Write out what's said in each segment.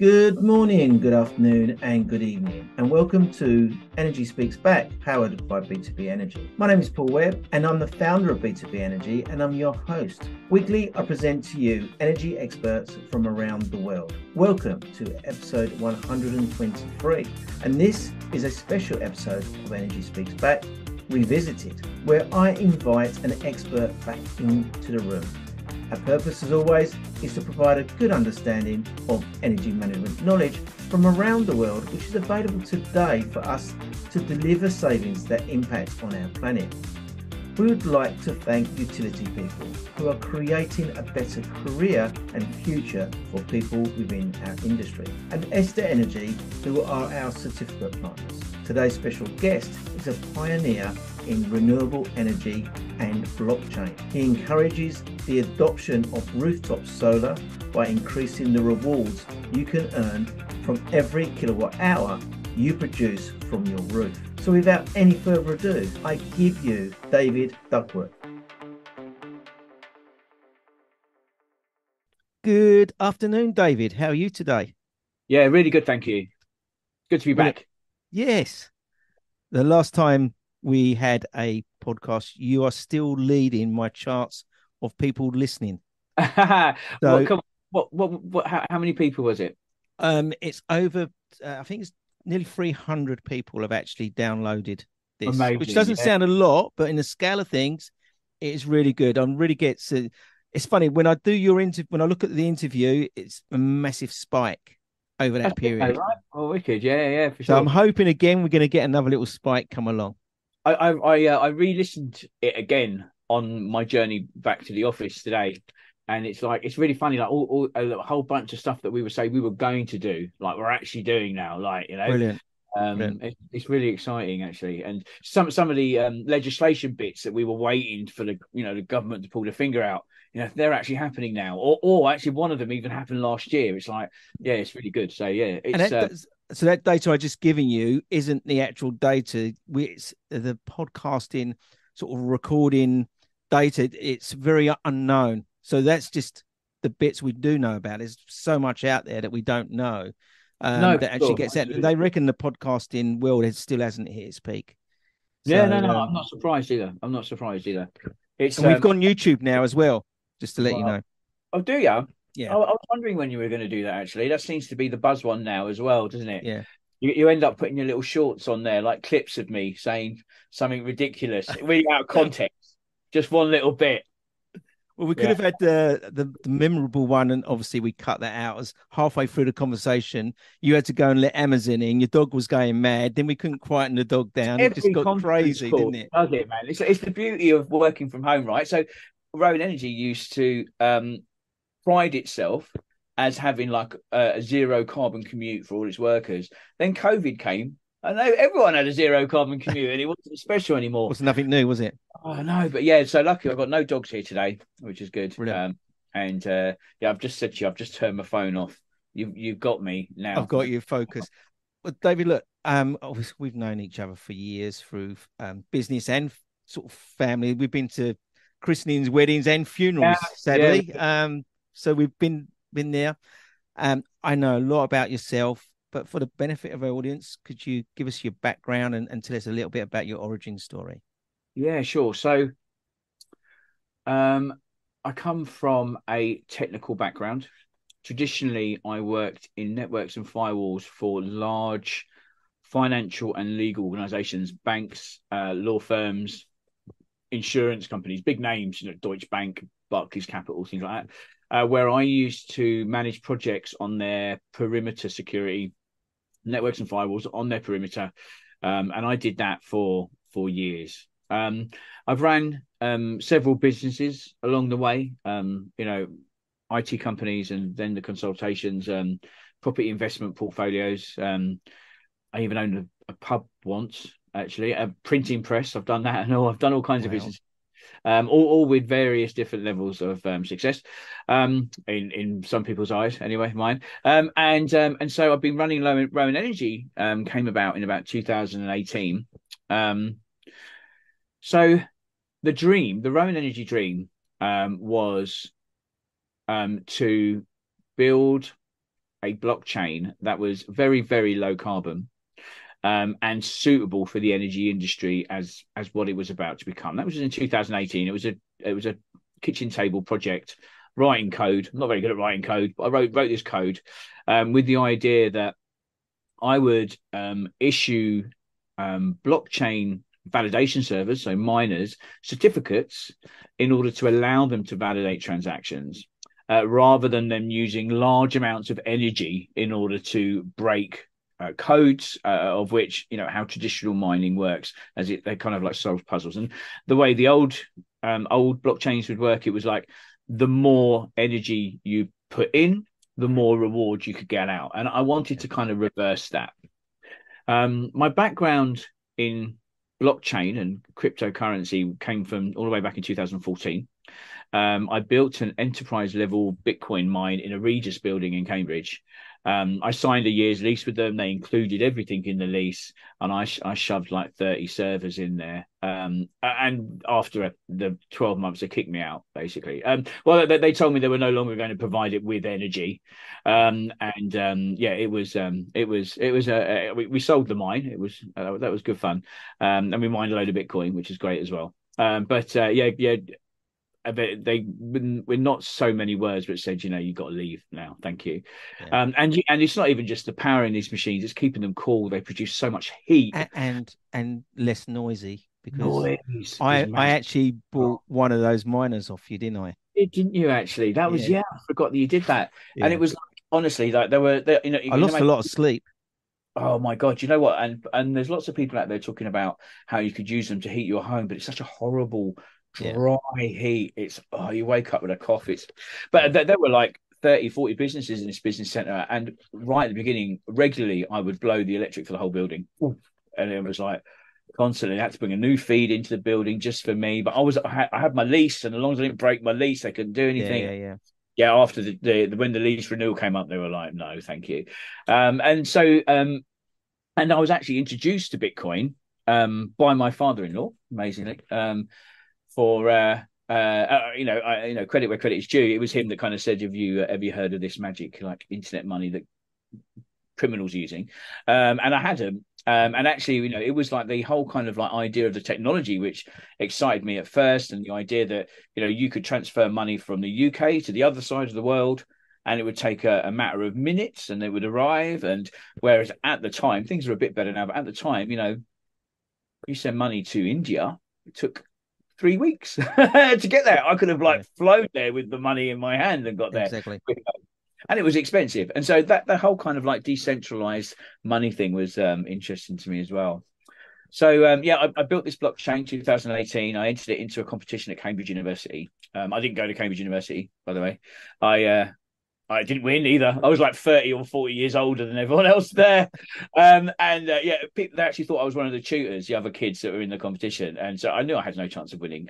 Good morning, good afternoon, and good evening, and welcome to Energy Speaks Back, powered by B2B Energy. My name is Paul Webb, and I'm the founder of B2B Energy, and I'm your host. Weekly, I present to you energy experts from around the world. Welcome to episode 123, and this is a special episode of Energy Speaks Back Revisited, where I invite an expert back into the room. Our purpose, as always, is to provide a good understanding of energy management knowledge from around the world, which is available today for us to deliver savings that impact on our planet. We would like to thank utility people who are creating a better career and future for people within our industry, and Esther Energy, who are our certificate partners. Today's special guest is a pioneer in renewable energy and blockchain. He encourages the adoption of rooftop solar by increasing the rewards you can earn from every kilowatt hour you produce from your roof. So without any further ado, I give you David Duckworth. Good afternoon, David. How are you today? Yeah, really good, thank you. Good to be Brilliant. back. Yes. The last time we had a podcast, you are still leading my charts of people listening. What? So Come on. What? How many people was it? it's over, I think it's nearly 300 people have actually downloaded this, which Amazing. doesn't Yeah. sound a lot, but in the scale of things, it is really good. I'm really it's funny when I do your interview, when I look at the interview, it's a massive spike over That's that good, though, period. right? Oh, wicked. Yeah, yeah, for So I'm sure. hoping again we're going to get another little spike come along. I re-listened it again on my journey back to the office today, and it's really funny. Like all a whole bunch of stuff that we were saying we were going to do, like we're actually doing now. Brilliant. Brilliant. It's really exciting actually, and some of the legislation bits that we were waiting for the government to pull the finger out, they're actually happening now, or actually one of them even happened last year. It's like, yeah, it's really good. So yeah, And so that data I just given you isn't the actual data. It's the podcasting sort of recording data. It's very unknown. So that's just the bits we do know about. There's so much out there that we don't know no, for that actually sure, gets out. absolutely. They reckon the podcasting world still hasn't hit its peak. Yeah, no, So, no, I'm not surprised either. I'm not surprised either. It's and we've gone YouTube now as well, just to let you well, know. oh, do you? Yeah, I was wondering when you were going to do that. Actually, that seems to be the buzz one now as well, doesn't it? yeah. You end up putting your little shorts on there, like clips of me saying something ridiculous, really out of context, just one little bit. Well, we could Yeah, have had the memorable one, and obviously we cut that out. As halfway through the conversation, you had to go and let Amazon in. Your dog was going mad. Then we couldn't quieten the dog down. It just every got conference crazy, didn't call it? does it, man. It's the beauty of working from home, right? So, Rowan Energy used to pride itself as having like a zero carbon commute for all its workers. Then COVID came, and everyone had a zero carbon commute, and it wasn't special anymore. Was nothing new, was it? Oh no, but yeah, so lucky I've got no dogs here today, which is good. Brilliant. And yeah, I've just said to you, I've just turned my phone off. You've got me I've now. got you focused. Well, David, look, obviously we've known each other for years through business and sort of family. We've been to christenings, weddings, and Yeah, funerals, yeah. sadly. So we've been there. I know a lot about yourself, but for the benefit of our audience, could you give us your background and tell us a little bit about your origin story? Yeah, sure. So um I come from a technical background. Traditionally, I worked in networks and firewalls for large financial and legal organizations, banks, law firms, insurance companies, big names, Deutsche Bank, Barclays Capital, things like that, where I used to manage projects on their perimeter security, networks and firewalls on their perimeter, and I did that for years. I've ran several businesses along the way, IT companies, and then the consultations, property investment portfolios. I even owned a pub once, actually, a printing press. I've done that and all. I've done all kinds of Wow. business, all with various different levels of success, in some people's eyes, anyway, mine. And so I've been running Rowan Energy. Came about in about 2018. Um, so the Rowan Energy dream, was to build a blockchain that was very, very low carbon, and suitable for the energy industry as what it was about to become. That was in 2018. It was a kitchen table project, writing code. I'm not very good at writing code, but I wrote this code with the idea that I would issue blockchain validation servers, so miners, certificates in order to allow them to validate transactions, rather than them using large amounts of energy in order to break codes, of which, how traditional mining works, they kind of like solve puzzles. And the way the old blockchains would work, it was like the more energy you put in, the more reward you could get out. And I wanted to kind of reverse that. My background in blockchain and cryptocurrency came from all the way back in 2014. I built an enterprise level Bitcoin mine in a Regis building in Cambridge. I signed a year's lease with them. They included everything in the lease, and I shoved like 30 servers in there. And after the 12 months, they kicked me out, basically. Well, they told me they were no longer going to provide it with energy. Yeah, we sold the mine. It was that was good fun. And we mined a load of Bitcoin, which is great as well. Yeah. We're not so many words, but said, you've got to leave now. Thank you. Yeah. And it's not even just the power in these machines; it's keeping them cool. They produce so much heat and less noisy. Because noise I actually bought one of those miners off you, didn't I? Didn't you actually? That was I forgot that you did that. Yeah. And it was honestly like I lost a lot of sleep. Oh my God, you know what? And there's lots of people out there talking about how you could use them to heat your home, but it's such a horrible dry heat. It's you wake up with a cough. But there were like 30, 40 businesses in this business center, and right at the beginning, regularly I would blow the electric for the whole building. And it was like constantly I had to bring a new feed into the building just for me. But I had my lease, and as long as I didn't break my lease, they couldn't do anything. Yeah, after when the lease renewal came up, they were like, no, thank you. And I was actually introduced to Bitcoin by my father-in-law, amazingly. For credit where credit is due. It was him that kind of said, have you heard of this magic like internet money that criminals are using? And I had him. And actually, it was like the whole kind of like idea of the technology which excited me at first, and the idea that you could transfer money from the UK to the other side of the world, and it would take a matter of minutes, and they would arrive. And whereas at the time, things are a bit better now, but at the time, you send money to India, it took 3 weeks to get there. I could have flown there with the money in my hand and got there. Exactly. And it was expensive. And so that the whole kind of like decentralized money thing was interesting to me as well. So I built this blockchain in 2018. I entered it into a competition at Cambridge University. I didn't go to Cambridge University, by the way. I didn't win either. I was like 30 or 40 years older than everyone else there. People, they actually thought I was one of the tutors, the other kids that were in the competition. And so I knew I had no chance of winning.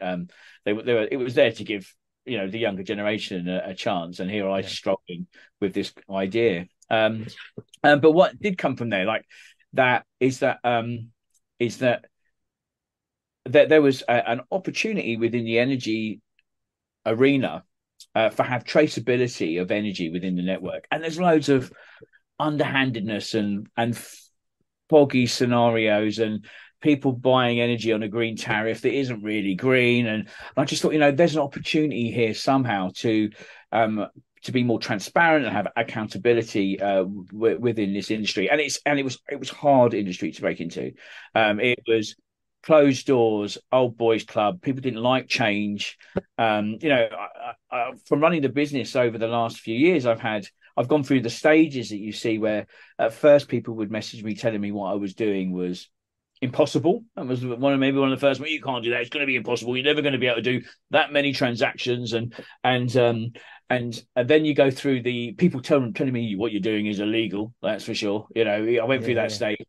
It was there to give, the younger generation a chance. And here I was struggling with this idea. But what did come from there, is that there was an opportunity within the energy arena for have traceability of energy within the network. And there's loads of underhandedness and foggy scenarios and people buying energy on a green tariff that isn't really green. And I just thought, there's an opportunity here somehow to be more transparent and have accountability within this industry. And it was hard industry to break into. It was closed doors, old boys club. People didn't like change. From running the business over the last few years, I've gone through the stages that you see where at first people would message me telling me what I was doing was impossible. That was maybe one of the first. Well, you can't do that. It's going to be impossible. You're never going to be able to do that many transactions. And then you go through the people telling me what you're doing is illegal. That's for sure. I went through that stage.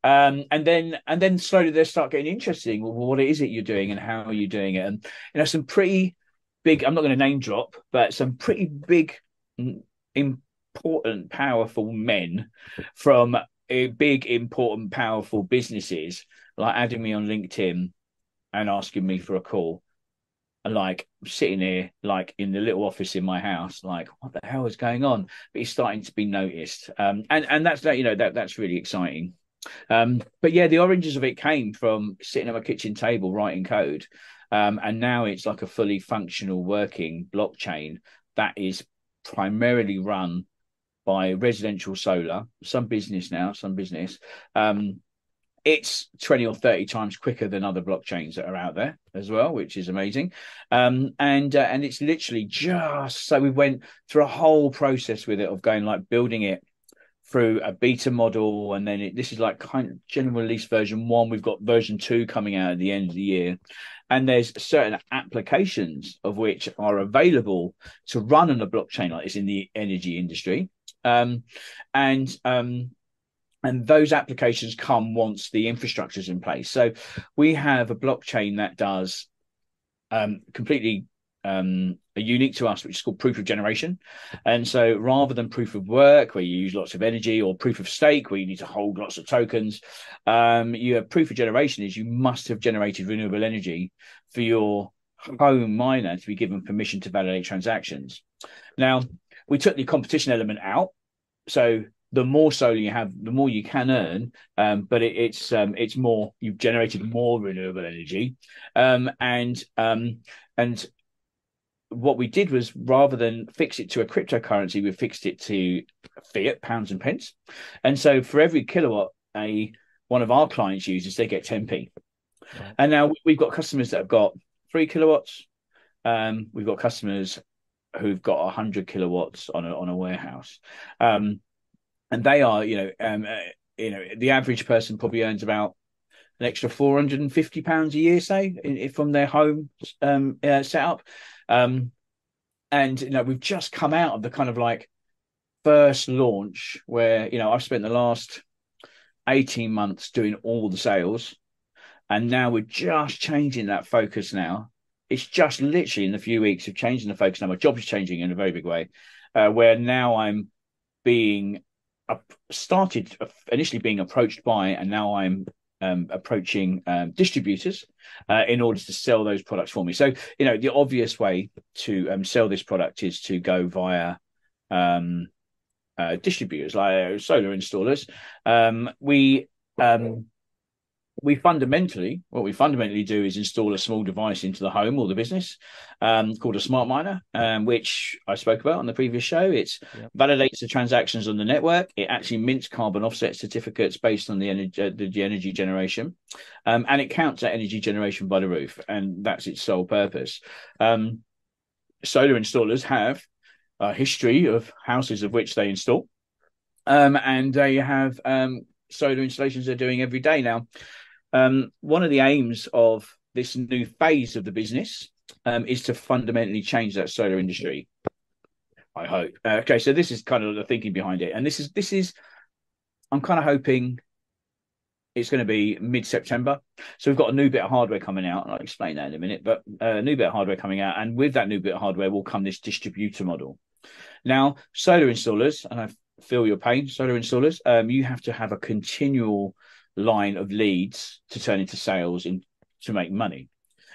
And then slowly they start getting interesting. Well, what is it you're doing and how are you doing it? And some pretty big, I'm not going to name drop, but some pretty big, important, powerful men from big, important, powerful businesses, like adding me on LinkedIn and asking me for a call. like sitting here, like in the little office in my house, like what the hell is going on? But it's starting to be noticed, and that's that. That's really exciting. But yeah, the origins of it came from sitting at my kitchen table writing code, and now it's like a fully functional working blockchain that is primarily run by residential solar, some business now, some business. It's 20 or 30 times quicker than other blockchains that are out there as well, which is amazing. And it's literally just so we went through a whole process with it of going like building it through a beta model, and then this is like kind of general release version 1. We've got version 2 coming out at the end of the year, and there's certain applications of which are available to run on a blockchain like this in the energy industry, and those applications come once the infrastructure is in place. So we have a blockchain that does completely unique to us, which is called proof of generation. And so rather than proof of work, where you use lots of energy, or proof of stake, where you need to hold lots of tokens, you have proof of generation is you must have generated renewable energy for your home miner to be given permission to validate transactions. Now, we took the competition element out. So the more solar you have, the more you can earn, but it's more, you've generated more renewable energy, and what we did was, rather than fix it to a cryptocurrency, we fixed it to fiat, pounds and pence. And so for every kilowatt one of our clients uses, they get 10p. Right. And now we've got customers that have got 3 kilowatts. We've got customers who've got 100 kilowatts on a warehouse. And they are, the average person probably earns about an extra £450 a year, say, from their home setup. And we've just come out of the kind of like first launch where I've spent the last 18 months doing all the sales, and now we're just changing that focus. Now it's just literally in a few weeks of changing the focus. Now my job is changing in a very big way, where now I'm being started initially being approached by, and now I'm approaching distributors in order to sell those products for me. So, the obvious way to sell this product is to go via distributors like solar installers. What we fundamentally do is install a small device into the home or the business called a smart miner, which I spoke about on the previous show. It validates the transactions on the network. It actually mints carbon offset certificates based on the energy generation, and it counts that energy generation by the roof, and that's its sole purpose. Solar installers have a history of houses of which they install, and they have solar installations they're doing every day now. One of the aims of this new phase of the business is to fundamentally change that solar industry, I hope. Okay, so this is kind of the thinking behind it. And this is I'm kind of hoping it's going to be mid-September. So we've got a new bit of hardware coming out, and I'll explain that in a minute, but a new bit of hardware coming out. And with that new bit of hardware will come this distributor model. Now, solar installers, and I feel your pain, solar installers, you have to have a continual line of leads to turn into sales to make money.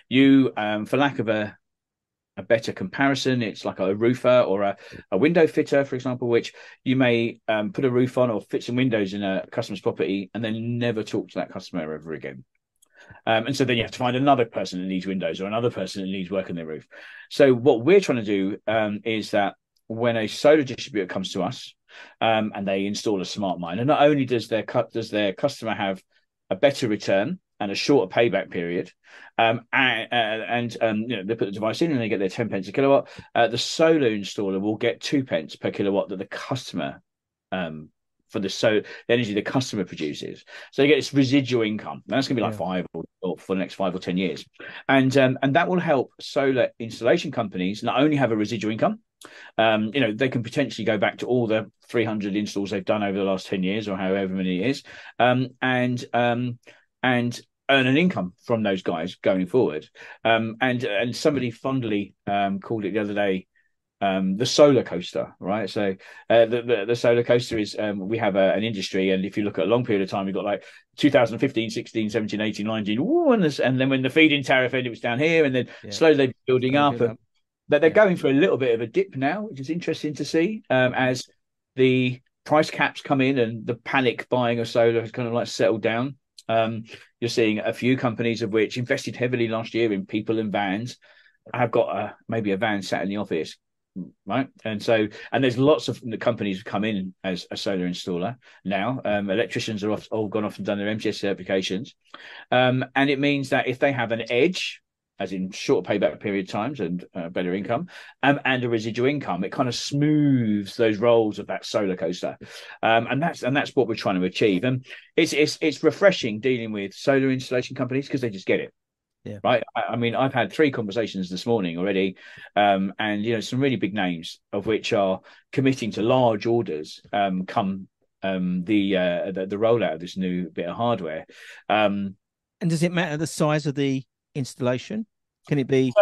You, for lack of a better comparison, it's like a roofer or a window fitter, for example, which you may put a roof on or fit some windows in a customer's property and then never talk to that customer ever again. And so then you have to find another person that needs windows or another person that needs work on their roof. So what we're trying to do is that when a solar distributor comes to us, and they install a smart miner, not only does their customer have a better return and a shorter payback period, and they put the device in and they get their 10 pence a kilowatt, the solar installer will get 2 pence per kilowatt that the customer for the energy the customer produces. So you get this residual income. And that's going to be like 5 or for the next 5 or 10 years, and that will help solar installation companies not only have a residual income. They can potentially go back to all the 300 installs they've done over the last 10 years or however many it is, and earn an income from those guys going forward. And somebody fondly called it the other day, the solar coaster, right? So the solar coaster is we have an industry, and if you look at a long period of time, we've got like 2015, 16, 17, 18, 19, and then when the feed-in tariff ended, it was down here, and then slowly building up. And they're going for a little bit of a dip now, which is interesting to see as the price caps come in and the panic buying of solar has kind of like settled down. You're seeing a few companies of which invested heavily last year in people and vans have got maybe a van sat in the office, right? And there's lots of the companies who come in as a solar installer now. Electricians are all gone off and done their MTS certifications, and it means that if they have an edge, as in short payback period times and better income, and a residual income, it kind of smooths those rolls of that solar coaster, and that's what we're trying to achieve. And it's refreshing dealing with solar installation companies because they just get it. Yeah. Right. I mean, I've had 3 conversations this morning already, and some really big names of which are committing to large orders come the rollout of this new bit of hardware. And does it matter the size of the installation? Can it be?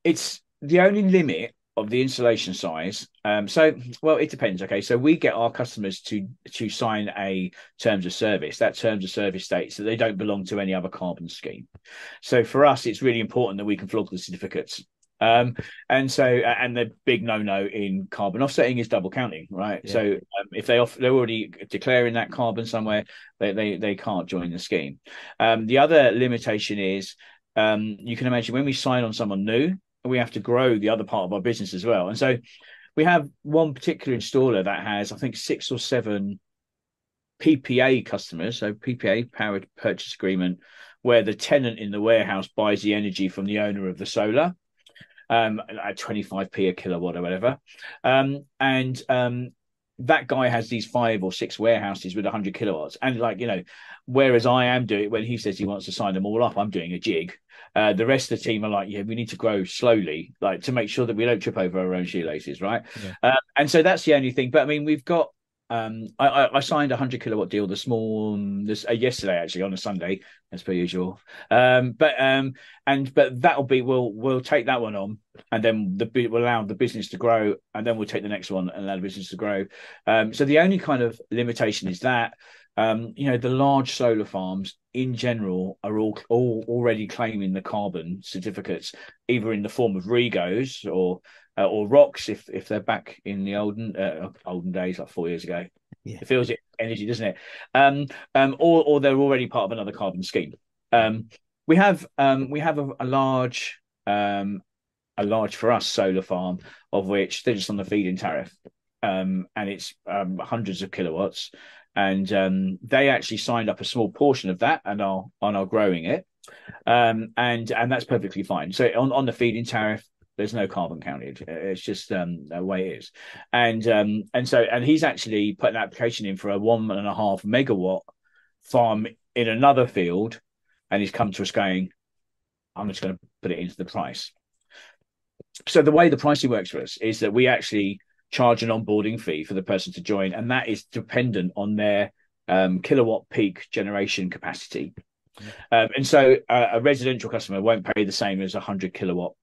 It's the only limit of the installation size. Well, it depends. Okay, so we get our customers to sign a terms of service. That terms of service states that they don't belong to any other carbon scheme. So for us, it's really important that we can flog the certificates. And the big no in carbon offsetting is double counting, right? Yeah. So if they're already declaring that carbon somewhere, they can't join the scheme. The other limitation is you can imagine when we sign on someone new, we have to grow the other part of our business as well. And so we have one particular installer that has, I think, 6 or 7 PPA customers, so PPA, powered purchase agreement, where the tenant in the warehouse buys the energy from the owner of the solar at 25p a kilowatt or whatever. That guy has these 5 or 6 warehouses with 100 kilowatts. And whereas I am doing, when he says he wants to sign them all up, I'm doing a jig. The rest of the team are like, we need to grow slowly, to make sure that we don't trip over our own shoelaces, right? Yeah. And so that's the only thing. But I mean, we've got, I signed a 100 kilowatt deal yesterday, actually, on a Sunday, as per usual. But that'll be, we'll take that one on, and then we'll allow the business to grow, and then we'll take the next one and allow the business to grow. So the only kind of limitation is that the large solar farms in general are all already claiming the carbon certificates, either in the form of REGOs or ROCs if they're back in the olden days, like 4 years ago. Yeah. It feels energy, doesn't it? Or they're already part of another carbon scheme. We have a large for us solar farm, of which they're just on the feed-in tariff, and it's hundreds of kilowatts. And they actually signed up a small portion of that and are growing it, and that's perfectly fine. So on the feed-in tariff, there's no carbon counted. It's just the way it is. And he's actually put an application in for a 1.5 megawatt farm in another field, and he's come to us going, I'm just going to put it into the price. So the way the pricing works for us is that we actually charge an onboarding fee for the person to join, and that is dependent on their kilowatt peak generation capacity. And so a residential customer won't pay the same as a 100 kilowatt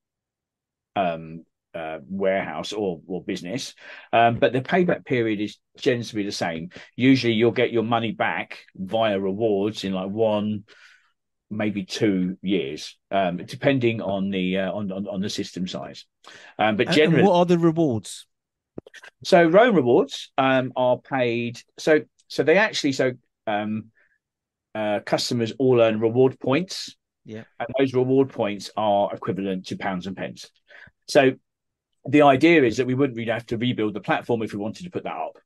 warehouse or business, but the payback period is generally the same. Usually you'll get your money back via rewards in like 1, maybe 2 years, depending on the system size. But generally, and what are the rewards? So Rowan rewards are paid. So they actually customers all earn reward points. Yeah, and those reward points are equivalent to pounds and pence. So the idea is that we wouldn't really have to rebuild the platform if we wanted to put that up.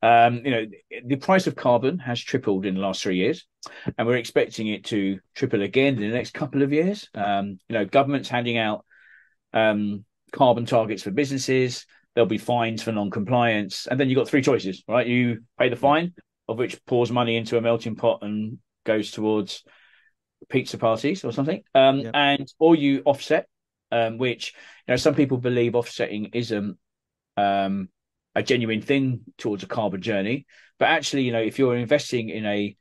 The price of carbon has tripled in the last 3 years, and we're expecting it to triple again in the next couple of years. Government's handing out carbon targets for businesses. There'll be fines for non-compliance, and then you've got 3 choices, right? You pay the fine, of which pours money into a melting pot and goes towards pizza parties or something, or you offset, which some people believe offsetting isn't a genuine thing towards a carbon journey, but actually, if you're investing in a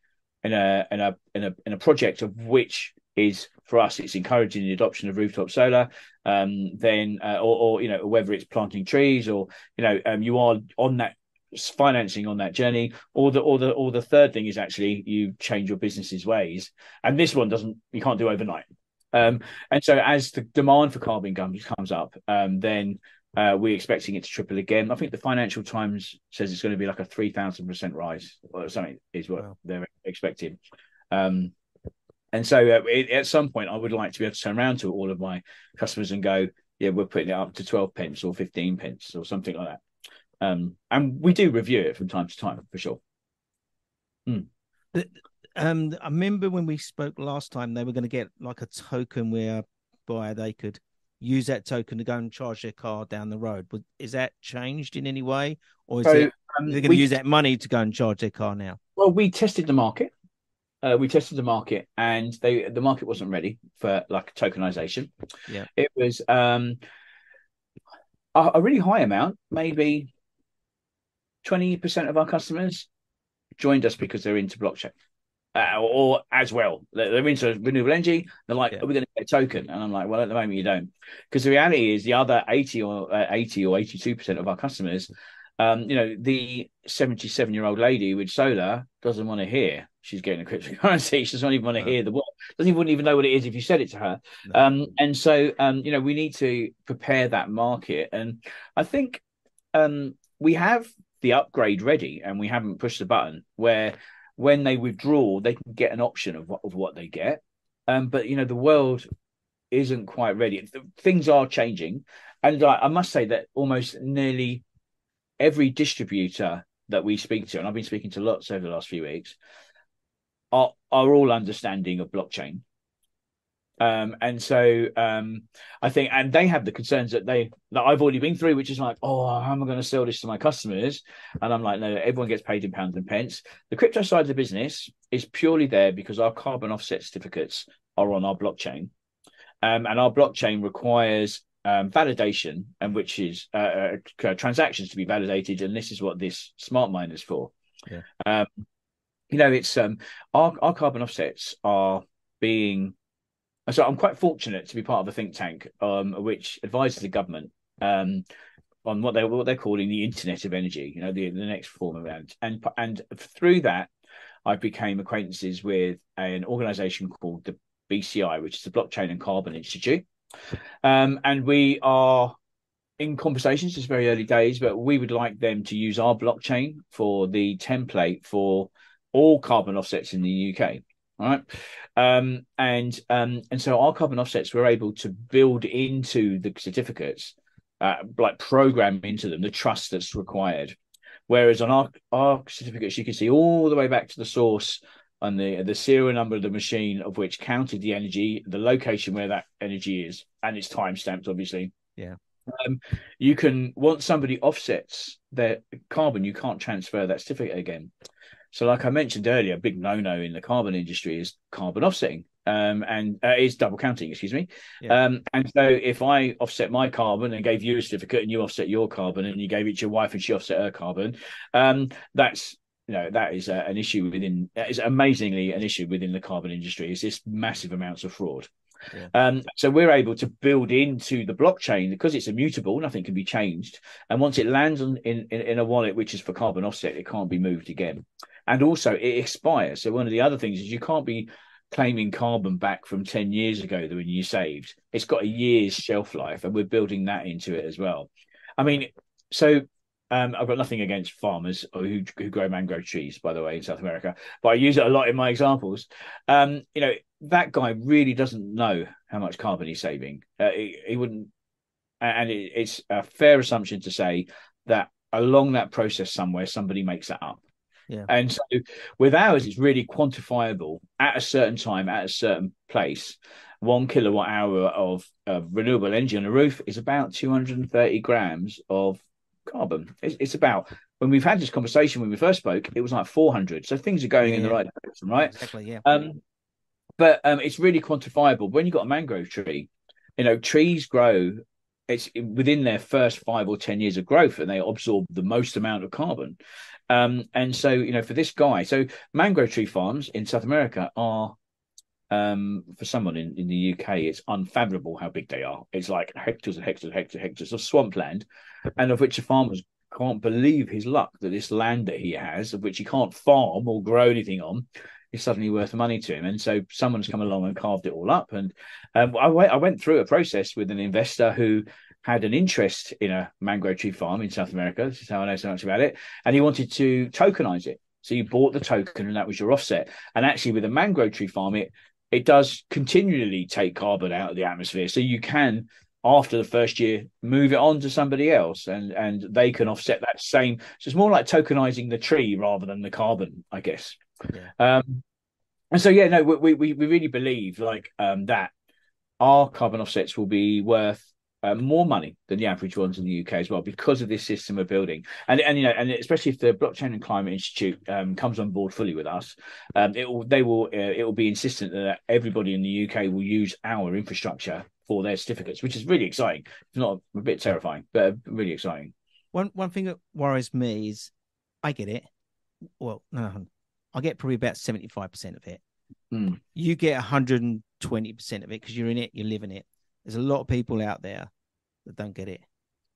project of which is for us, it's encouraging the adoption of rooftop solar. Then or whether it's planting trees or you are on that financing on that journey, or the third thing is actually you change your business's ways, and this one you can't do overnight. And so as the demand for carbon comes up, then we're expecting it to triple again. I think the Financial Times says it's going to be like a 3,000% rise or something is what they're expecting. And so at some point, I would like to be able to turn around to all of my customers and go, yeah, we're putting it up to 12 pence or 15 pence or something like that. And we do review it from time to time, for sure. I remember when we spoke last time, they were going to get like a token whereby they could use that token to go and charge their car down the road. But is that changed in any way, or is they're going to use that money to go and charge their car now? Well, we tested the market. And the market wasn't ready for like tokenization. Yeah, it was a really high amount, maybe 20% of our customers joined us because they're into blockchain. Or as well, they're into renewable energy. They're like, are we going to get a token? And I'm like, well, at the moment you don't, because the reality is the other 80 or 82% of our customers, the 77-year-old lady with solar doesn't want to hear she's getting a cryptocurrency. She doesn't even want to hear the word. Wouldn't even know what it is if you said it to her. No. And so we need to prepare that market, and I think we have the upgrade ready, and we haven't pushed the button where, when they withdraw, they can get an option of what they get. But, the world isn't quite ready. Things are changing. And I must say that almost nearly every distributor that we speak to, and I've been speaking to lots over the last few weeks, are all understanding of blockchain. And so I think, and they have the concerns that I've already been through, which is like, oh, how am I going to sell this to my customers? And I'm like, no, everyone gets paid in pounds and pence. The crypto side of the business is purely there because our carbon offset certificates are on our blockchain, and our blockchain requires validation, and which is transactions to be validated, and this is what this smart mine is for. Yeah. It's our carbon offsets are being. So I'm quite fortunate to be part of a think tank which advises the government on what they're calling the Internet of Energy, the next form of it. And through that, I became acquaintances with an organisation called the BCI, which is the Blockchain and Carbon Institute. And we are in conversations. It's very early days, but we would like them to use our blockchain for the template for all carbon offsets in the UK. All right. And so our carbon offsets were able to build into the certificates, like program into them the trust that's required. Whereas on our certificates, you can see all the way back to the source and the serial number of the machine of which counted the energy, the location where that energy is, and it's time stamped, obviously. Yeah. You can, once somebody offsets their carbon, you can't transfer that certificate again. So, like I mentioned earlier, a big no-no in the carbon industry is carbon offsetting, and is double counting, excuse me. Yeah. And so if I offset my carbon and gave you a certificate, and you offset your carbon, and you gave it to your wife and she offset her carbon, that is an issue that is amazingly an issue within the carbon industry. It's just massive amounts of fraud. Yeah. So we're able to build into the blockchain, because it's immutable, nothing can be changed. And once it lands in a wallet, which is for carbon offset, it can't be moved again. And also it expires. So one of the other things is you can't be claiming carbon back from 10 years ago when you saved. It's got a year's shelf life, and we're building that into it as well. I mean, so I've got nothing against farmers who grow mangrove trees, by the way, in South America, but I use it a lot in my examples. That guy really doesn't know how much carbon he's saving. He wouldn't, and it's a fair assumption to say that along that process somewhere, somebody makes that up. Yeah. And so with ours, it's really quantifiable at a certain time, at a certain place. 1 kilowatt hour of renewable energy on a roof is about 230 grams of carbon. It's about, when we've had this conversation when we first spoke, it was like 400. So things are going in the right direction, right? Exactly, yeah. But it's really quantifiable. When you've got a mangrove tree, trees grow, it's within their first 5 or 10 years of growth, and they absorb the most amount of carbon. And so, for this guy, so mangrove tree farms in South America are for someone in the UK, it's unfathomable how big they are. It's like hectares and hectares and hectares, hectares of swampland, and of which the farmers can't believe his luck that this land that he has, of which he can't farm or grow anything on, is suddenly worth money to him. And so someone's come along and carved it all up. And I went through a process with an investor who had an interest in a mangrove tree farm in South America. This is how I know so much about it. And he wanted to tokenize it. So you bought the token and that was your offset. And actually with a mangrove tree farm, it does continually take carbon out of the atmosphere. So you can, after the first year, move it on to somebody else and they can offset that same. So it's more like tokenizing the tree rather than the carbon, I guess. Yeah. And so, yeah, no, we really believe that our carbon offsets will be worth more money than the average ones in the UK as well because of this system we're building, and especially if the Blockchain and Climate Institute comes on board fully with us, it will be insistent that everybody in the UK will use our infrastructure for their certificates, which is really exciting. It's not a bit terrifying, but really exciting. One thing that worries me is I get it. Well, no, I get probably about 75% of it. You get 120% of it because you're in it, you live in it. There's a lot of people out there that don't get it.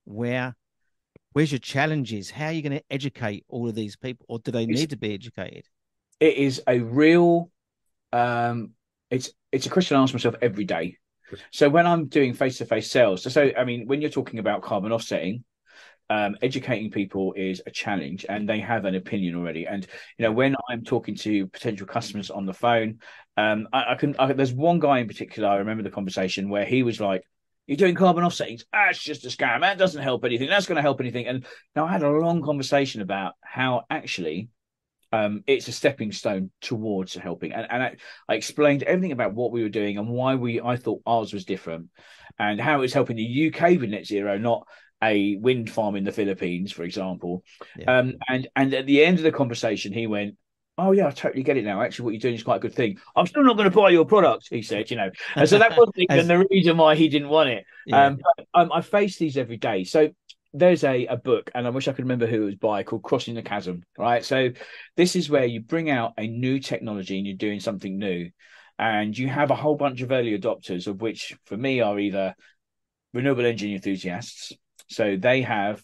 Where's your challenges? How are you going to educate all of these people, or do they need to be educated? It is a real. It's a question I ask myself every day. So when I'm doing face-to-face sales, so I mean, when you're talking about carbon offsetting, educating people is a challenge, and they have an opinion already. And when I'm talking to potential customers on the phone, there's one guy in particular. I remember the conversation where he was like, "You're doing carbon offsetting? It's just a scam. That doesn't help anything. That's going to help anything." And now I had a long conversation about how actually it's a stepping stone towards helping, and I explained everything about what we were doing and why I thought ours was different, and how it's helping the UK with net zero, not a wind farm in the Philippines, for example. Yeah. And at the end of the conversation, he went, "Oh yeah, I totally get it now. Actually, what you're doing is quite a good thing. I'm still not going to buy your product," he said. And so that wasn't even the reason why he didn't want it. Yeah. I face these every day. So there's a book, and I wish I could remember who it was by, called Crossing the Chasm. Right. So this is where you bring out a new technology and you're doing something new, and you have a whole bunch of early adopters, of which for me are either renewable energy enthusiasts. So they have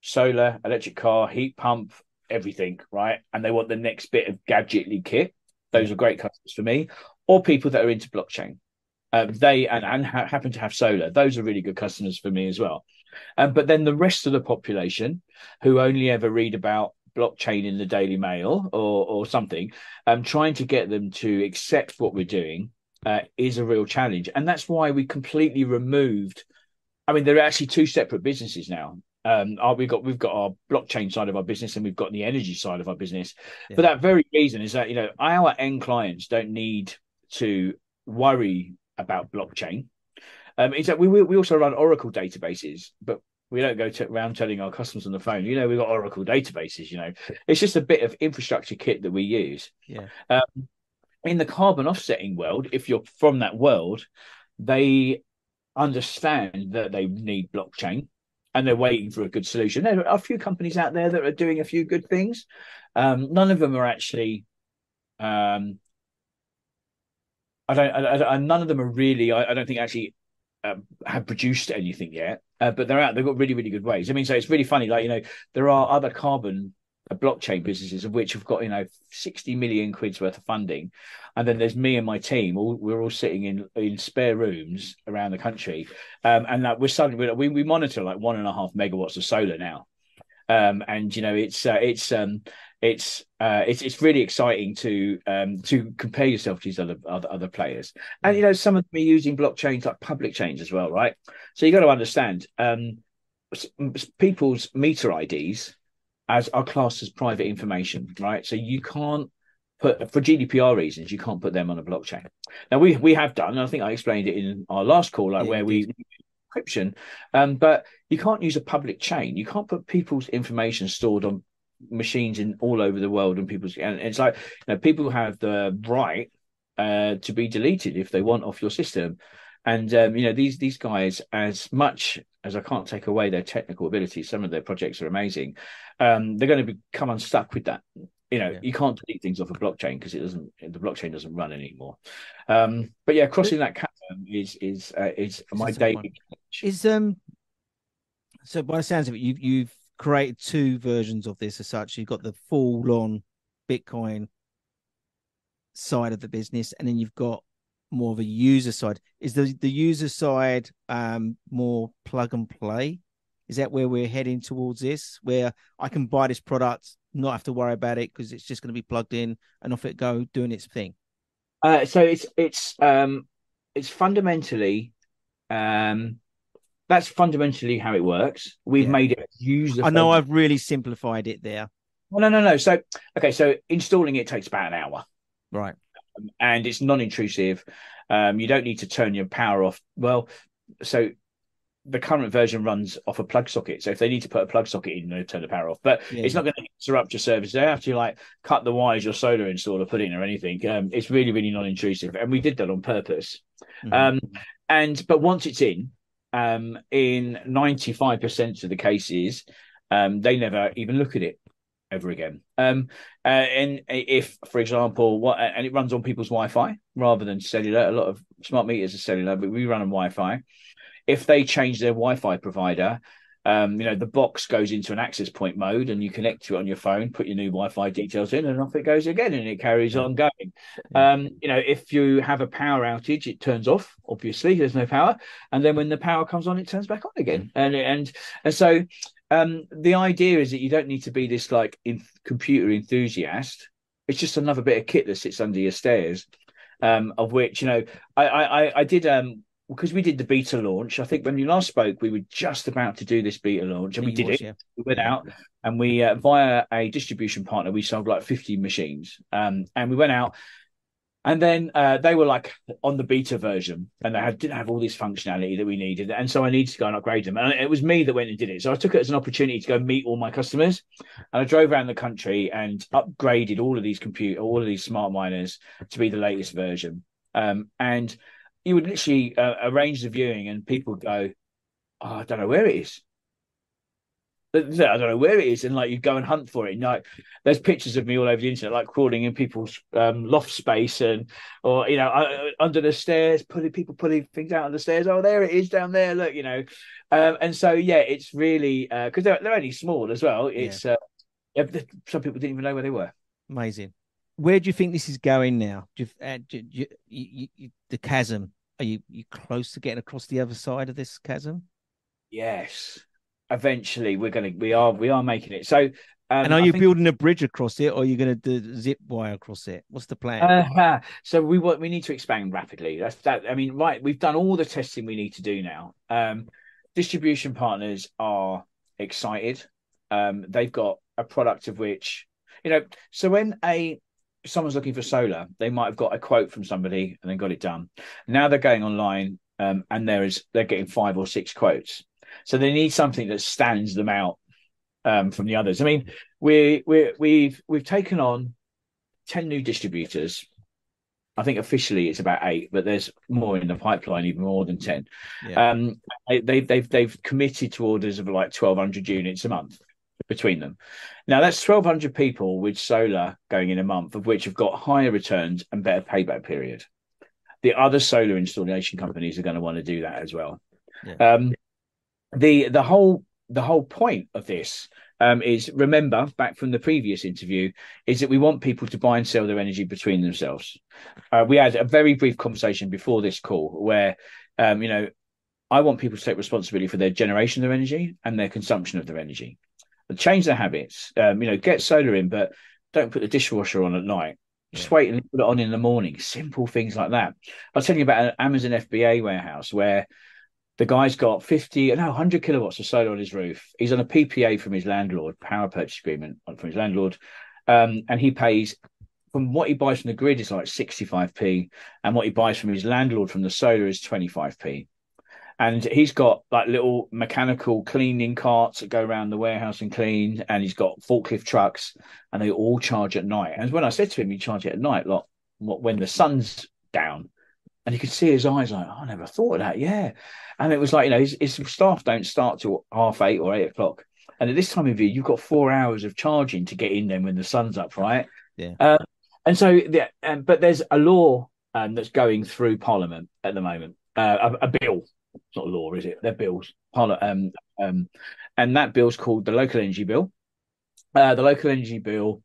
solar, electric car, heat pump, everything, right? And they want the next bit of gadgetly kit. Those are great customers for me. Or people that are into blockchain. They happen to have solar. Those are really good customers for me as well. But then the rest of the population, who only ever read about blockchain in the Daily Mail or something, trying to get them to accept what we're doing is a real challenge. And that's why we completely removed. I mean, there are actually two separate businesses now. We've got our blockchain side of our business, and we've got the energy side of our business. Yeah. For that very reason, is that our end clients don't need to worry about blockchain. Is that we also run Oracle databases, but we don't go around telling our customers on the phone, we've got Oracle databases. It's just a bit of infrastructure kit that we use. Yeah. In the carbon offsetting world, if you're from that world, they understand that they need blockchain and they're waiting for a good solution. There are a few companies out there that are doing a few good things. None of them are actually none of them are really, I don't think actually have produced anything yet, but they're out. They've got really, really good ways. I mean, so it's really funny. There are other carbon blockchain businesses of which have got 60 million quid's worth of funding, and then there's me and my team. We're all sitting in spare rooms around the country, and we're suddenly we monitor 1.5 megawatts of solar now, and it's really exciting to compare yourself to these other players, and some of them are using blockchains like public chains as well, right? So you got to understand, people's meter IDs are classed as private information, right? So you can't put, for GDPR reasons, you can't put them on a blockchain. Now we have done, and I think I explained it in our last call, where we encryption, but you can't use a public chain. You can't put people's information stored on machines all over the world, and it's like people have the right to be deleted if they want off your system. And these guys, as much as I can't take away their technical abilities, some of their projects are amazing. They're going to become unstuck with that. You can't delete things off a blockchain because the blockchain doesn't run anymore. But yeah, crossing that chasm is my daily challenge. Is so by the sounds of it, you've created two versions of this as such. You've got the full on Bitcoin side of the business, and then you've got more of a user side. Is the user side more plug and play? Is that where we're heading towards this, where I can buy this product, not have to worry about it because it's just going to be plugged in and off it go doing its thing? So it's fundamentally that's fundamentally how it works. We've made it user. I know I've really simplified it there. Well, no. So installing it takes about an hour, right? And it's non-intrusive. You don't need to turn your power off. Well, so the current version runs off a plug socket. So if they need to put a plug socket in, they turn the power off. But it's not going to interrupt your service. They have to cut the wires your solar installer put in or anything. It's really, really non-intrusive, and we did that on purpose. Mm-hmm. But once it's in 95% of the cases, they never even look at it ever again. And if, for example, and it runs on people's Wi-Fi rather than cellular. A lot of smart meters are cellular, but we run on Wi-Fi. If they change their Wi-Fi provider, the box goes into an access point mode, and you connect to it on your phone, put your new Wi-Fi details in, and off it goes again, and it carries on going. If you have a power outage, it turns off. Obviously, there's no power, and then when the power comes on, it turns back on again. And so the idea is that you don't need to be this computer enthusiast. It's just another bit of kit that sits under your stairs, of which I did. Because we did the beta launch. I think when you last spoke, we were just about to do this beta launch, and we did it. Yeah. We went out, and we via a distribution partner, we sold 50 machines, and we went out, and then they were on the beta version, and they didn't have all this functionality that we needed, and so I needed to go and upgrade them, and it was me that went and did it. So I took it as an opportunity to go meet all my customers, and I drove around the country and upgraded all of these smart miners to be the latest version, and you would literally arrange the viewing, and people would go, "Oh, I don't know where it is. I don't know where it is," and you go and hunt for it. And there's pictures of me all over the internet, crawling in people's loft space, or under the stairs, pulling things out of the stairs. Oh, there it is down there. Look, and so it's really because they're only small as well. It's some people didn't even know where they were. Amazing. Where do you think this is going now? The chasm. Are you close to getting across the other side of this chasm? Yes, eventually we are making it. So, and are you building a bridge across it, or are you going to do zip wire across it? What's the plan? So we need to expand rapidly. That's that. I mean, right? We've done all the testing we need to do now. Distribution partners are excited. They've got a product of which So when someone's looking for solar, they might have got a quote from somebody and then got it done. Now they're going online, and they're getting 5 or 6 quotes. So they need something that stands them out from the others. I mean, we've taken on 10 new distributors. I think officially it's about 8, but there's more in the pipeline, even more than 10. Yeah. They've committed to orders of 1,200 units a month between them. Now that's 1,200 people with solar going in a month, of which have got higher returns and better payback period. The other solar installation companies are going to want to do that as well. Yeah. The whole point of this is, remember back from the previous interview, is that we want people to buy and sell their energy between themselves. We had a very brief conversation before this call where I want people to take responsibility for their generation of their energy and their consumption of their energy. Change their habits. Get solar in, but don't put the dishwasher on at night. Just wait and put it on in the morning. Simple things like that. I was telling you about an Amazon FBA warehouse where the guy's got 100 kilowatts of solar on his roof. He's on a PPA from his landlord, power purchase agreement from his landlord, and he pays, from what he buys from the grid is 65p, and what he buys from his landlord from the solar is 25p. And he's got little mechanical cleaning carts that go around the warehouse and clean, and he's got forklift trucks, and they all charge at night. And when I said to him, you charge it at night, when the sun's down, and you could see his eyes oh, I never thought of that. Yeah. And it was his staff don't start till 7:30 or 8 o'clock. And at this time of year, you've got 4 hours of charging to get in there when the sun's up, right? Yeah. And so, but there's a law that's going through Parliament at the moment, a bill. It's not a law, is it? They're bills. And that bill's called the Local Energy Bill. The Local Energy Bill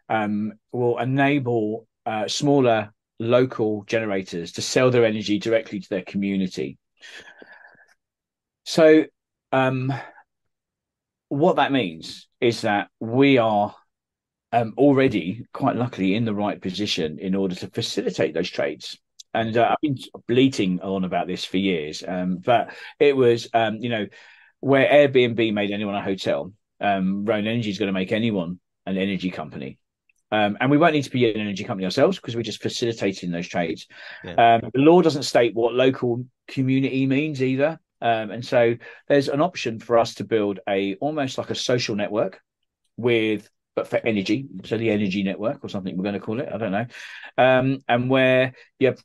will enable smaller local generators to sell their energy directly to their community. So, what that means is that we are already quite luckily in the right position in order to facilitate those trades. And I've been bleating on about this for years, but it was, where Airbnb made anyone a hotel, Rowan Energy is going to make anyone an energy company. And we won't need to be an energy company ourselves because we're just facilitating those trades. Yeah. The law doesn't state what local community means either. And so there's an option for us to build almost like a social network but for energy, so the energy network or something we're going to call it, I don't know, and where you have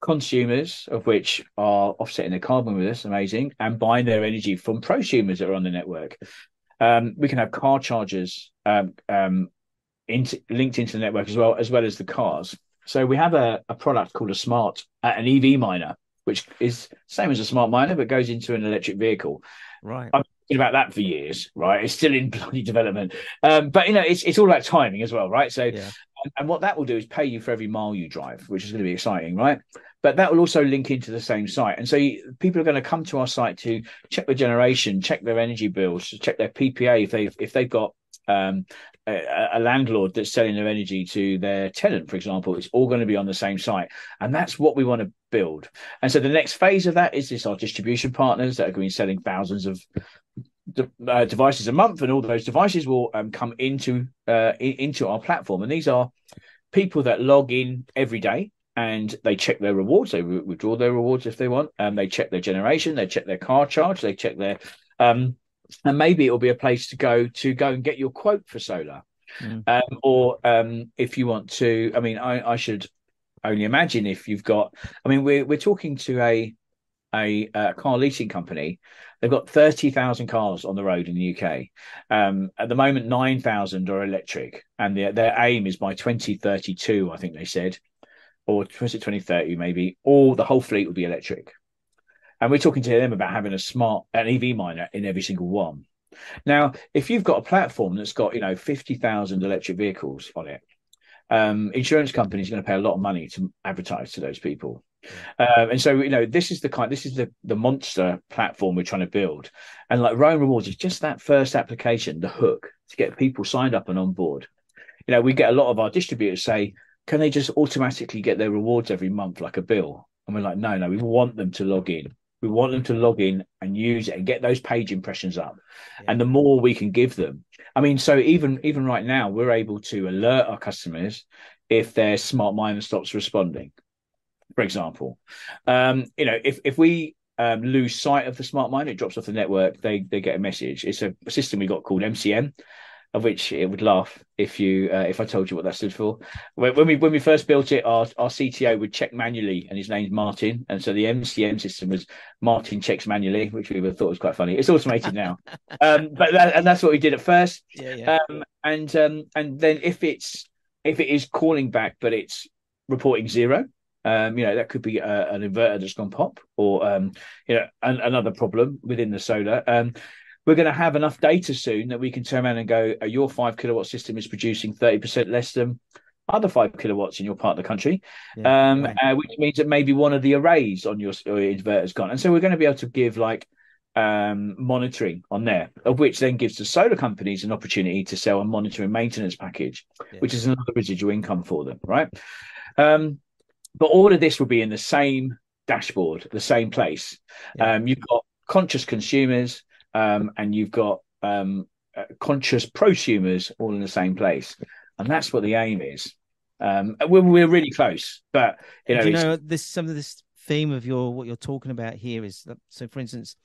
consumers of which are offsetting their carbon with us, amazing, and buying their energy from prosumers that are on the network. We can have car chargers linked into the network as well as the cars. So we have a product called an EV miner, which is same as a smart miner, but goes into an electric vehicle. Right. I've been about that for years, right? It's still in bloody development. But it's all about timing as well, right? So, Yeah. and what that will do is pay you for every mile you drive, which is going to be exciting, right? But that will also link into the same site. And so people are going to come to our site to check the generation, check their energy bills, check their PPA if they've got a landlord that's selling their energy to their tenant, for example. It's all going to be on the same site, and that's what we want to build. And so the next phase of that is our distribution partners that are going to be selling thousands of devices a month, and all those devices will come into our platform. And these are people that log in every day and they check their rewards. They withdraw their rewards if they want. They check their generation, they check their car charge, they check their and maybe it'll be a place to go and get your quote for solar. Or if you want to, I mean, I should only imagine if you've got, I mean, we're talking to a car leasing company. They've got 30,000 cars on the road in the UK. At the moment, 9,000 are electric, and their aim is by 2032, I think they said, or was it 2030 maybe, or the whole fleet will be electric. And we're talking to them about having an EV miner in every single one. Now, if you've got a platform that's got 50,000 electric vehicles on it, insurance companies are going to pay a lot of money to advertise to those people. And so this is the monster platform we're trying to build. And like Rowan Rewards is just that first application, the hook to get people signed up and on board. We get a lot of our distributors say, can they just automatically get their rewards every month like a bill? And we're like, no, we want them to log in. We want them to log in and use it and get those page impressions up. Yeah. And the more we can give them, I mean, so even right now, we're able to alert our customers if their smart miner stops responding, for example. If we lose sight of the smart miner, it drops off the network, they get a message. It's a system we got called MCM, of which it would laugh if I told you what that stood for. When we first built it, our CTO would check manually, and his name's Martin, and so the MCM system was Martin checks manually, which we thought was quite funny. It's automated now, but that's what we did at first. Yeah. And then if it is calling back, but it's reporting zero, that could be an inverter that's gone pop, or another problem within the solar. We're going to have enough data soon that we can turn around and go, your 5 kilowatt system is producing 30% less than other 5 kilowatts in your part of the country, which means that maybe one of the arrays on your inverter is gone. And so we're going to be able to give monitoring on there, of which then gives the solar companies an opportunity to sell a monitoring maintenance package, which is another residual income for them, right? But all of this will be in the same dashboard, the same place. You've got conscious consumers, and you've got conscious prosumers all in the same place, and that's what the aim is. We're really close, but some of this theme of what you're talking about here is that, so for instance,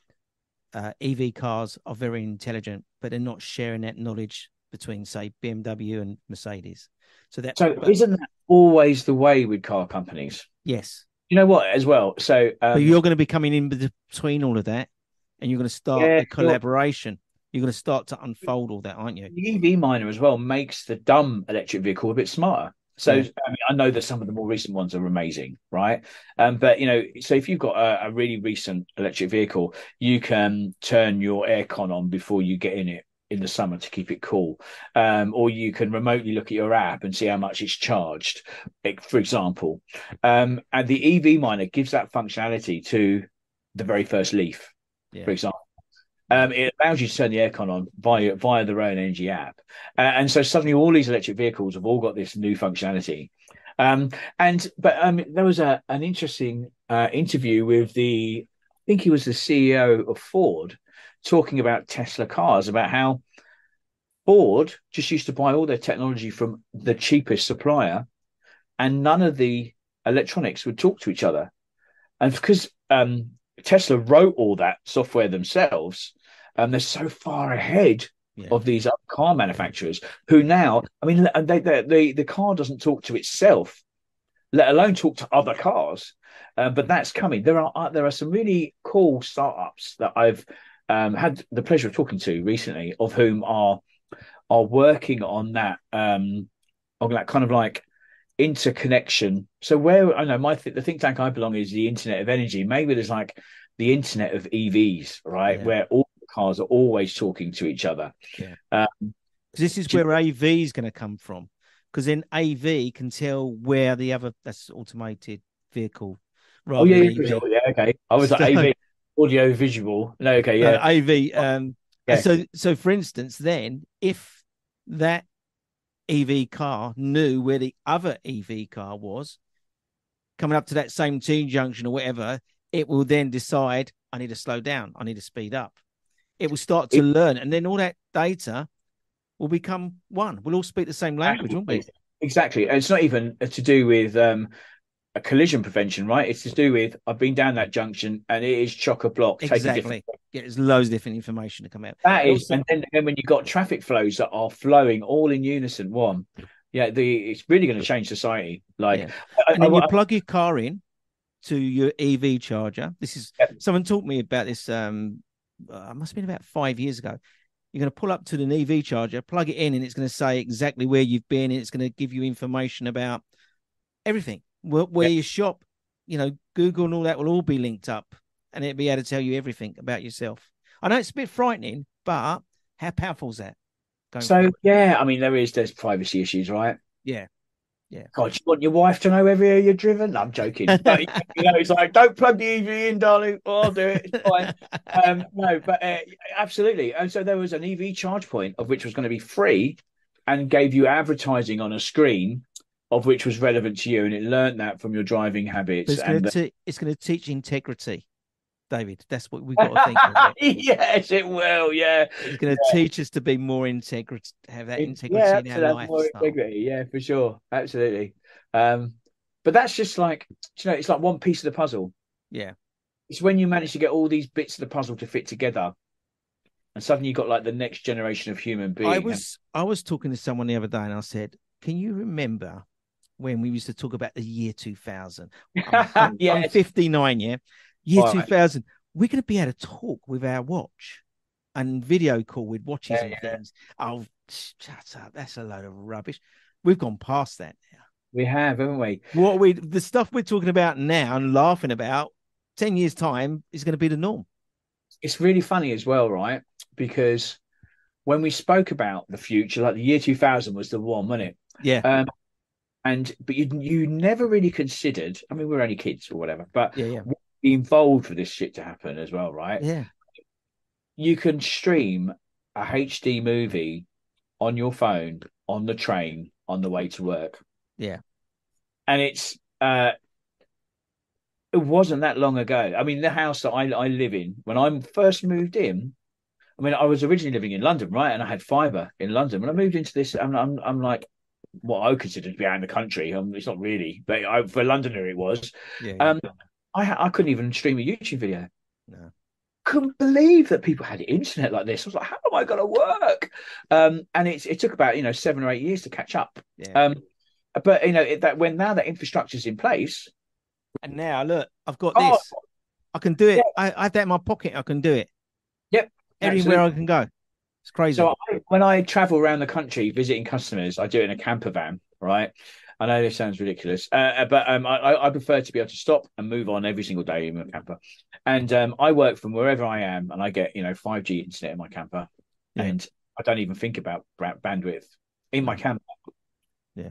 EV cars are very intelligent, but they're not sharing that knowledge between, say, BMW and Mercedes. Isn't that always the way with car companies? Yes. You know what, as well. So but you're going to be coming in between all of that, and you're going to start the collaboration. you're going to start to unfold all that, aren't you? The EV miner as well makes the dumb electric vehicle a bit smarter. So Yeah. I mean, I know that some of the more recent ones are amazing, right? But so if you've got a really recent electric vehicle, you can turn your aircon on before you get in it in the summer to keep it cool, or you can remotely look at your app and see how much it's charged, for example. And the EV miner gives that functionality to the very first Leaf, for example. It allows you to turn the aircon on via the Rowan Energy app, and so suddenly all these electric vehicles have all got this new functionality. But there was an interesting interview with I think he was the CEO of Ford, talking about Tesla cars, about how Ford just used to buy all their technology from the cheapest supplier, and none of the electronics would talk to each other, and because Tesla wrote all that software themselves. They're so far ahead of these other car manufacturers who now, I mean, the car doesn't talk to itself, let alone talk to other cars. But that's coming. There are some really cool startups that I've had the pleasure of talking to recently, of whom are working on that kind of like interconnection. So where I know the think tank I belong is the Internet of Energy. Maybe there's like the Internet of EVs, right? Where all cars are always talking to each other. This is where AV is going to come from, because then AV can tell where the other, that's automated vehicle. Okay. I was like AV, audio visual. No, okay, yeah. AV. So for instance, then if that EV car knew where the other EV car was coming up to that same T junction or whatever, it will then decide, I need to slow down, I need to speed up. It will start to learn, and then all that data will become one. We'll all speak the same language, won't we? Exactly. And it's not even to do with a collision prevention, right? It's to do with, I've been down that junction and it is chock-a-block. Exactly. There's loads of different information to come out. That is, and then when you've got traffic flows that are flowing all in unison, it's really going to change society. And then you plug your car in to your EV charger. Someone taught me about this. Must have been about 5 years ago. You're going to pull up to an EV charger, plug it in, and it's going to say exactly where you've been, and it's going to give you information about everything. Where you shop, Google and all that will all be linked up, and it'll be able to tell you everything about yourself. I know it's a bit frightening, but how powerful is that? I mean, there's privacy issues, right? Yeah. God, you want your wife to know everywhere you're driven? No, I'm joking. But, it's like, don't plug the EV in, darling. Oh, I'll do it. It's fine. Absolutely. And so there was an EV charge point, of which was going to be free, and gave you advertising on a screen of which was relevant to you, and it learned that from your driving habits. It's going to teach integrity, David. That's what we've got to think of. Yes, it will. Yeah, it's going to teach us to be more integrity, have that integrity in our life. More integrity. Yeah, for sure, absolutely. But that's just like, it's like one piece of the puzzle. Yeah, it's when you manage to get all these bits of the puzzle to fit together, and suddenly you've got like the next generation of human being. I was talking to someone the other day, and I said, "Can you remember when we used to talk about the year 2000? I'm 59, yeah. Year 2000, we're going to be able to talk with our watch and video call with watches and things. Oh, shut up. That's a load of rubbish. We've gone past that now. We have, haven't we? The stuff we're talking about now and laughing about 10 years' time is going to be the norm. It's really funny as well, right? Because when we spoke about the future, like the year 2000 was the one, wasn't it? Yeah. But you never really considered, I mean, we're only kids or whatever, but be involved for this shit to happen as well, right? Yeah. You can stream a HD movie on your phone, on the train, on the way to work. Yeah. And it wasn't that long ago. I mean, the house that I live in, when I first moved in, I mean, I was originally living in London, right? And I had fibre in London. When I moved into this, I'm like, what I consider to be out in the country. It's not really, but for a Londoner it was. Yeah. I couldn't even stream a YouTube video. No. Couldn't believe that people had internet like this. I was like, how am I going to work? And it took about 7 or 8 years to catch up. Yeah. But when now that infrastructure's in place, and now look, I've got this. I can do it. Yeah. I have that in my pocket. I can do it. Yep. Everywhere I can go. It's crazy. So when I travel around the country visiting customers, I do it in a camper van, right? I know this sounds ridiculous, but I prefer to be able to stop and move on every single day in my camper. And I work from wherever I am, and I get 5G internet in my camper, Yeah. and I don't even think about bandwidth in my camper. Yeah.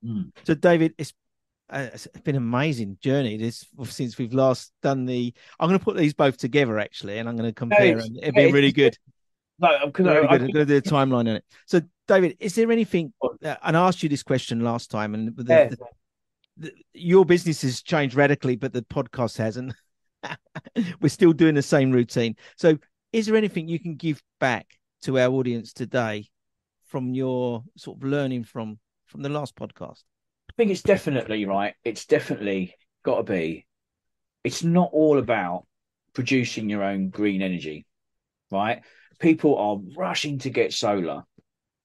Mm. So, David, it's been an amazing journey since we've last done the. I'm going to put these both together actually, and I'm going to compare them. It'll be really good. No, because really good. I'm going to do a timeline on it. So, David, is there anything? And I asked you this question last time, and your business has changed radically, but the podcast hasn't. We're still doing the same routine. So, is there anything you can give back to our audience today from your sort of learning from the last podcast? I think it's definitely right. It's definitely got to be. It's not all about producing your own green energy, right? People are rushing to get solar,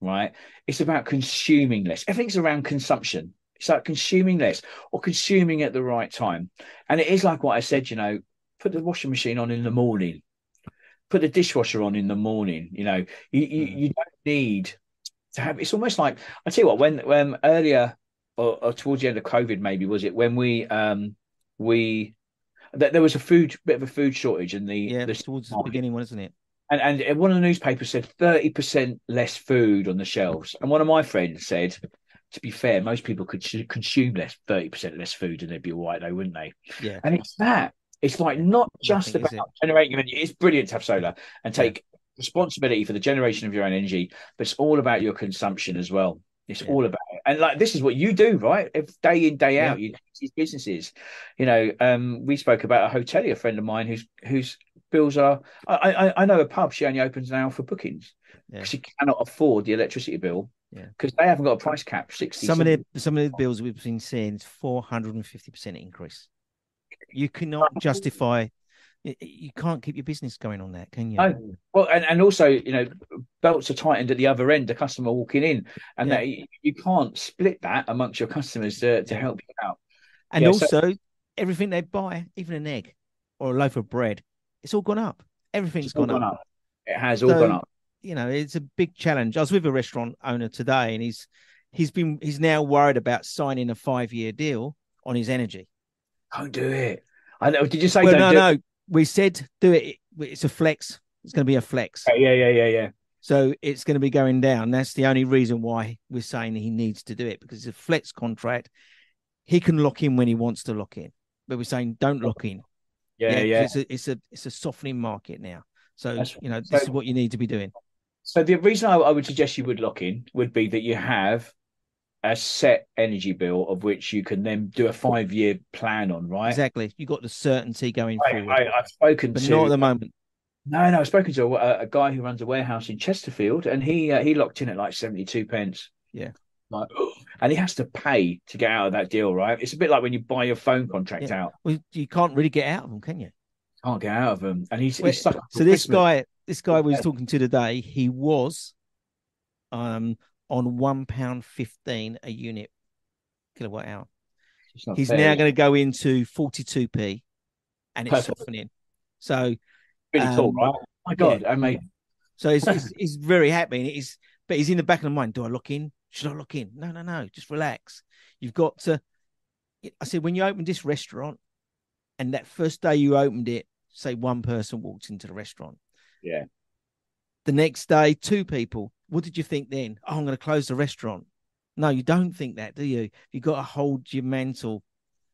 right? It's about consuming less. Everything's around consumption. It's like consuming less or consuming at the right time. And it is like what I said, put the washing machine on in the morning, put the dishwasher on in the morning. You don't need to have. It's almost like, I tell you what, when earlier or towards the end of COVID, maybe was it when there was bit of a food shortage in towards the beginning, wasn't it? And one of the newspapers said 30% less food on the shelves. And one of my friends said, to be fair, most people could consume 30% less food and they'd be all right, though, wouldn't they? Yeah. And it's that. It's like not just about generating energy. It's brilliant to have solar and take responsibility for the generation of your own energy, but it's all about your consumption as well. It's all about it. And like, this is what you do, right? Day in, day out, you do these businesses. We spoke about a hotelier friend of mine whose bills are. I know a pub. She only opens now for bookings because she cannot afford the electricity bill because they haven't got a price cap. 60. Some of the bills we've been seeing is 450% increase. You cannot justify. You can't keep your business going on that, can you? No. Well, and also, belts are tightened at the other end, the customer walking in, and that you can't split that amongst your customers to help you out. And also, everything they buy, even an egg or a loaf of bread, it's all gone up. Everything's gone up. It has all gone up. It's a big challenge. I was with a restaurant owner today, and he's now worried about signing a 5-year deal on his energy. Don't do it. I know. Did you say? Well, no. We said do it. It's a flex. It's going to be a flex. Yeah. So it's going to be going down. That's the only reason why we're saying he needs to do it, because it's a flex contract. He can lock in when he wants to lock in, but we're saying don't lock in. It's a softening market now. So this is what you need to be doing. So the reason I would suggest you would lock in would be that you have a set energy bill of which you can then do a 5-year plan on, right? Exactly. You got the certainty going forward. I've spoken but to, not at the moment. No, I've spoken to a guy who runs a warehouse in Chesterfield, and he locked in at like 72 pence. Yeah. And he has to pay to get out of that deal, right? It's a bit like when you buy your phone contract out. Well, you can't really get out of them, can you? Can't get out of them, and he's stuck. So this guy we was talking to today, he was on £1.15 a unit kilowatt hour. He's now going to go into 42p, and it's softening. So really cool, right? Oh my God, amazing. So he's very happy. But he's in the back of the mind. Do I lock in? Should I lock in? No. Just relax. You've got to. I said, when you open this restaurant, and that first day you opened it, say one person walked into the restaurant. Yeah. The next day, 2 people. What did you think then? Oh, I'm going to close the restaurant. No, you don't think that, do you? You've got to hold your mantle,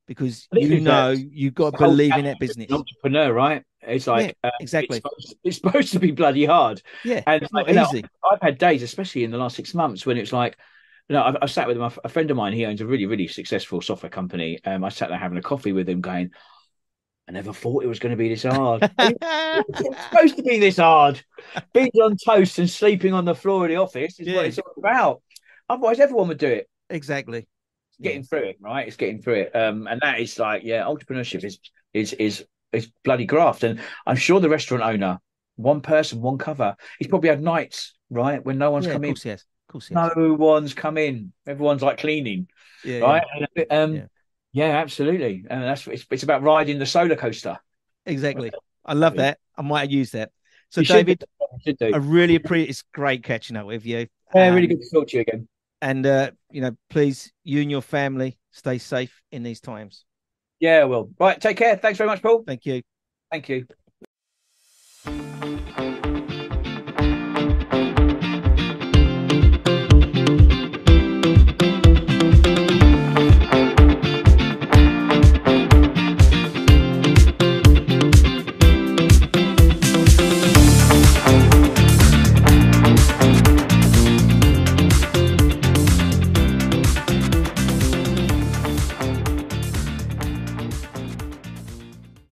because you've got to believe in that business. Entrepreneur, right? It's like exactly. It's supposed to be bloody hard. Yeah, and it's not easy. I've had days, especially in the last 6 months, when it's like, I've sat with a friend of mine. He owns a really, really successful software company. I sat there having a coffee with him, going, I never thought it was going to be this hard. It's supposed to be this hard. Being on toast and sleeping on the floor of the office is what it's all about. Otherwise, everyone would do it. Exactly. It's getting through it, right? It's getting through it. And that is like, entrepreneurship is bloody graft. And I'm sure the restaurant owner, one person, one cover, he's probably had nights, right, when no one's come in. Of course, yes. No one's come in. Everyone's like cleaning, right? Yeah, absolutely. And it's about riding the solar coaster. Exactly. I love that. I might use that. So, You David, should do. I really appreciate. It's great catching up with you. Yeah, really good to talk to you again. And please, you and your family stay safe in these times. Yeah, well, right. Take care. Thanks very much, Paul. Thank you. Thank you.